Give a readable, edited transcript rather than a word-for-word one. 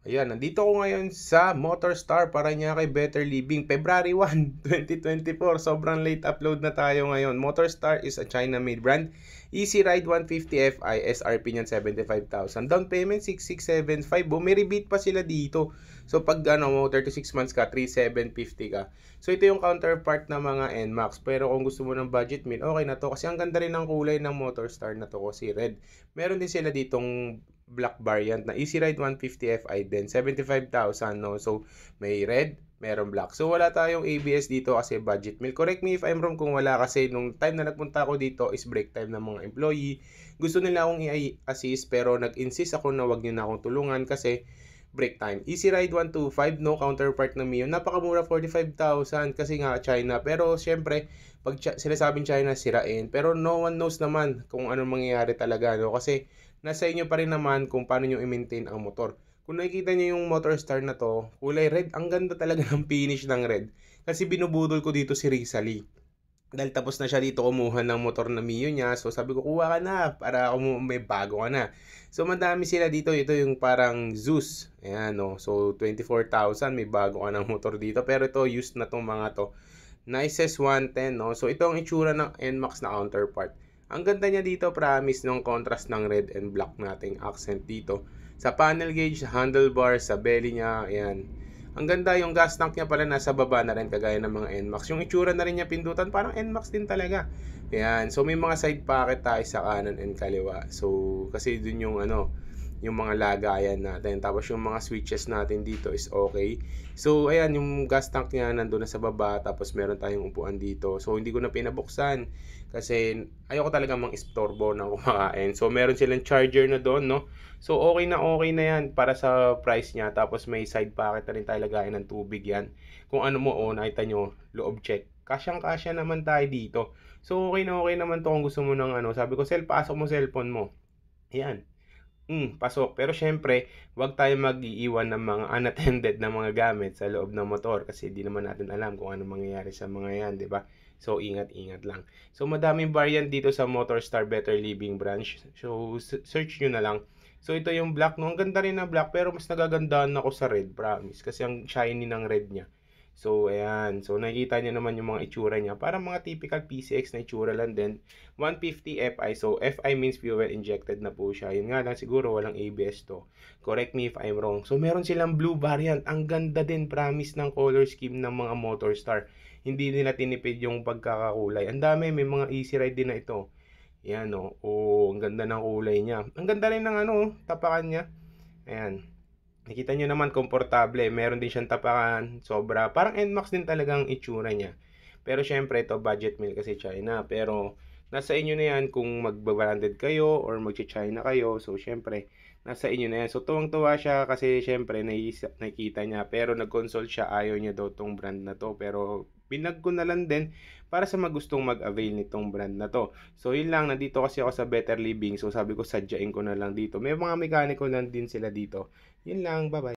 Ayan, nandito ako ngayon sa MotorStar Parañaque Better Living. February 1, 2024. Sobrang late upload na tayo ngayon. MotorStar is a China-made brand. Easy Ride 150 Fi, SRP niyan 75,000. Down payment 6,675. Bumi-rebate pa sila dito. So pag 36 months ka, 3,750 ka. So ito yung counterpart ng mga NMAX. Pero kung gusto mo ng budget meal, okay na to. Kasi ang ganda rin ng kulay ng MotorStar na to kasi red. Meron din sila ditong black variant na Easy Ride 150 Fi din, 75,000, no? So may red, meron black. So wala tayong ABS dito kasi budget meal. Correct me if I'm wrong kung wala, kasi nung time na nagpunta ako dito is break time ng mga employee. Gusto nila akong i-assist pero nag-insist ako na wag niyo na akong tulungan kasi break time. Easy Ride 125, no, counterpart ng Mio. Napakamura, 45,000 kasi nga China. Pero syempre, pag sinasabing China, sirain. Pero no one knows naman kung ano mangyayari talaga, no? Kasi nasa inyo pa rin naman kung paano nyo i-maintain ang motor. Kung nakikita nyo yung MotorStar na to, kulay red, ang ganda talaga ng finish ng red. Kasi binubudol ko dito si Rizali. Dahil tapos na siya dito kumuha ng motor na Mio niya. So sabi ko, kuha ka na para may bago ka na. So madami sila dito. Ito yung parang Zeus. Ayan, no. So 24,000 may bago ka ng motor dito. Pero ito used na tong mga to. Nicest 110, no. So ito ang itsura ng NMAX na counterpart. Ang ganda niya dito, promise, ng contrast ng red and black nating accent dito. Sa panel gauge, sa handlebar, sa belly niya, ayan. Ang ganda, yung gas tank niya pala nasa baba na rin kagaya ng mga NMAX. Yung itsura na rin niya pindutan, parang NMAX din talaga. Ayan, so may mga side pocket tayo sa kanan and kaliwa. So, kasi dun yung yung mga lagayan natin. Tapos yung mga switches natin dito is okay. So, ayan, yung gas tank niya nandun na sa baba. Tapos meron tayong upuan dito. So, hindi ko na pinabuksan kasi ayoko talaga mang-istorbo na kumakain. So, meron silang charger na doon, no? So, okay na yan para sa price niya. Tapos may side pocket na rin tayo lagayan ng tubig yan. Kung ano mo, nakita nyo, loob check. Kasyang-kasya naman tayo dito. So, okay naman to kung gusto mo ng Sabi ko, pasok mo cellphone mo. Ayan. Pasok. Pero syempre, wag tayo mag-iiwan ng mga unattended na mga gamit sa loob ng motor kasi di naman natin alam kung ano mangyayari sa mga yan, di ba? So, ingat-ingat lang. So, madaming variant dito sa MotorStar Better Living branch. So, search nyo na lang. So, ito yung black. No, ang ganda rin na black pero mas nagagandahan ako sa red, promise. Kasi ang shiny ng red niya. So, ayan. So, nakikita niyo naman yung mga itsura niya. Parang mga typical PCX na itsura lang din. 150 Fi. So, Fi means fuel injected na po siya. Yun nga lang siguro walang ABS to. Correct me if I'm wrong. So, meron silang blue variant. Ang ganda din, promise, ng color scheme ng mga MotorStar. Hindi nila tinipid yung pagkakakulay. Ang dami, may mga easy ride din na ito. Ayan, o. Oh, ang ganda ng kulay niya. Ang ganda rin ng tapakan niya. Ayan. Nakita nyo naman, komportable. Meron din siyang tapakan, sobra. Parang NMAX din talagang itsura niya. Pero syempre, ito budget meal kasi China. Pero nasa inyo na yan kung mag-branded kayo or mag-China kayo. So syempre, nasa inyo na yan. So tuwang-tuwa siya kasi syempre nakikita niya. Pero nag-consult siya, ayaw niya daw tong brand na to. Pero pinag ko na lang din para sa magustong mag-avail nitong brand na to. So yun lang, nandito kasi ako sa Better Living. So sabi ko, sadyain ko na lang dito. May mga mekaniko lang din sila dito. Yun lang, bye-bye.